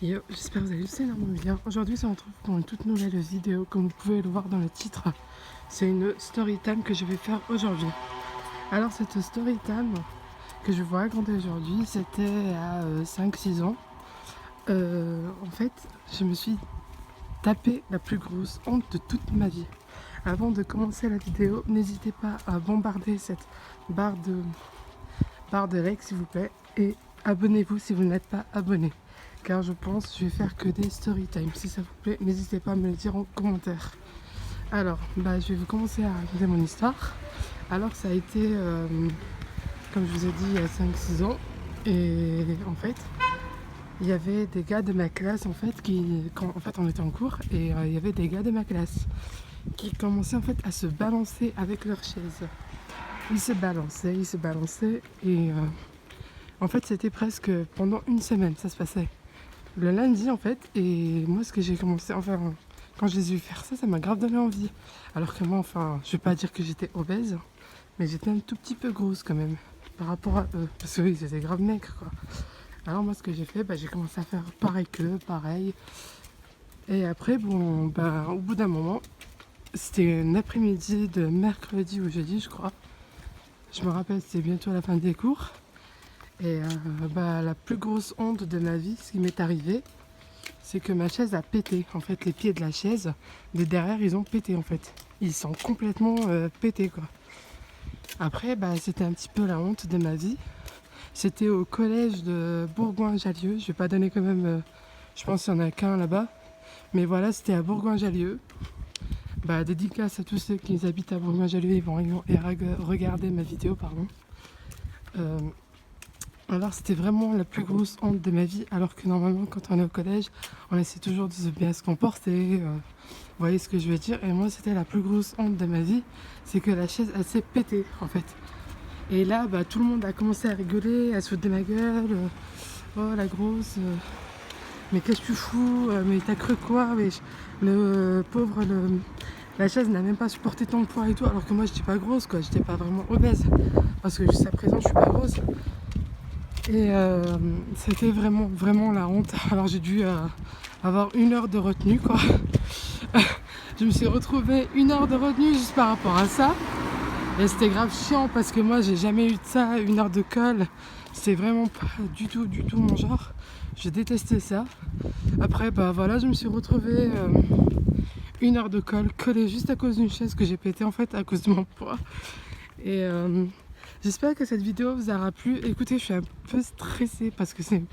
Yo, j'espère que vous allez tous énormément bien. Aujourd'hui, on se retrouve pour une toute nouvelle vidéo. Comme vous pouvez le voir dans le titre, c'est une story time que je vais faire aujourd'hui. Alors, cette story time que je vais vous raconter aujourd'hui, c'était à 5-6 ans. En fait, je me suis tapé la plus grosse honte de toute ma vie. Avant de commencer la vidéo, n'hésitez pas à bombarder cette barre de like, s'il vous plaît. Et abonnez-vous si vous n'êtes pas abonné. Car je pense que je vais faire que des story time. Si ça vous plaît, n'hésitez pas à me le dire en commentaire. Alors, je vais vous commencer à raconter mon histoire. Alors, ça a été, comme je vous ai dit, il y a 5-6 ans. Et en fait, il y avait des gars de ma classe, quand on était en cours, et il y avait des gars de ma classe qui commençaient en fait à se balancer avec leur chaise. Ils se balançaient, et en fait, c'était presque pendant une semaine, ça se passait. Le lundi en fait, et moi ce que j'ai commencé, quand je les ai vu faire ça, ça m'a grave donné envie. Alors que moi, je vais pas dire que j'étais obèse, mais j'étais un tout petit peu grosse quand même, par rapport à eux, parce que oui, ils étaient grave maigres quoi. Alors moi ce que j'ai fait, j'ai commencé à faire pareil qu'eux, pareil. Et après, au bout d'un moment, c'était un après-midi de mercredi ou jeudi je crois. Je me rappelle, c'était bientôt la fin des cours. Et la plus grosse honte de ma vie, ce qui m'est arrivé, c'est que ma chaise a pété. En fait, les pieds de la chaise, de derrière, ils ont pété en fait. Ils sont complètement pétés quoi. Après, c'était un petit peu la honte de ma vie. C'était au collège de Bourgoin-Jallieu. Je vais pas donner quand même, je pense qu'il y en a qu'un là-bas. Mais voilà, c'était à Bourgoin-Jallieu. Dédicace à tous ceux qui habitent à Bourgoin-Jallieu, ils vont regarder ma vidéo, pardon. Alors c'était vraiment la plus grosse honte de ma vie, alors que normalement quand on est au collège, on essaie toujours de bien se comporter, vous voyez ce que je veux dire. Et moi c'était la plus grosse honte de ma vie, c'est que la chaise elle s'est pétée en fait. Et là tout le monde a commencé à rigoler, à se foutre de ma gueule, oh la grosse, mais qu'est-ce que tu fous, mais t'as cru quoi, mais le pauvre, la chaise n'a même pas supporté ton poids et tout, alors que moi j'étais pas grosse quoi, j'étais pas vraiment obèse, parce que jusqu'à présent je suis pas grosse. Et c'était vraiment la honte. Alors j'ai dû avoir 1 heure de retenue quoi. Je me suis retrouvée 1 heure de retenue juste par rapport à ça. Et c'était grave chiant parce que moi j'ai jamais eu de ça, 1 heure de colle. C'est vraiment pas du tout mon genre. Je détestais ça. Après je me suis retrouvée 1 heure de colle collée juste à cause d'une chaise que j'ai pété en fait à cause de mon poids. Et j'espère que cette vidéo vous aura plu. Écoutez, je suis un peu stressée parce que c'est une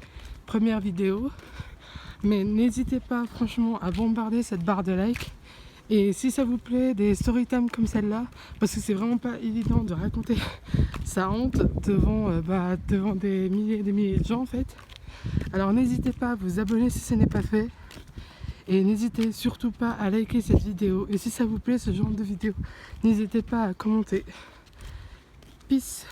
première vidéo. Mais n'hésitez pas franchement à bombarder cette barre de like. Et si ça vous plaît, des story time comme celle-là, parce que c'est vraiment pas évident de raconter sa honte devant des milliers et des milliers de gens en fait. Alors n'hésitez pas à vous abonner si ce n'est pas fait. Et n'hésitez surtout pas à liker cette vidéo. Et si ça vous plaît ce genre de vidéo, n'hésitez pas à commenter. Peace.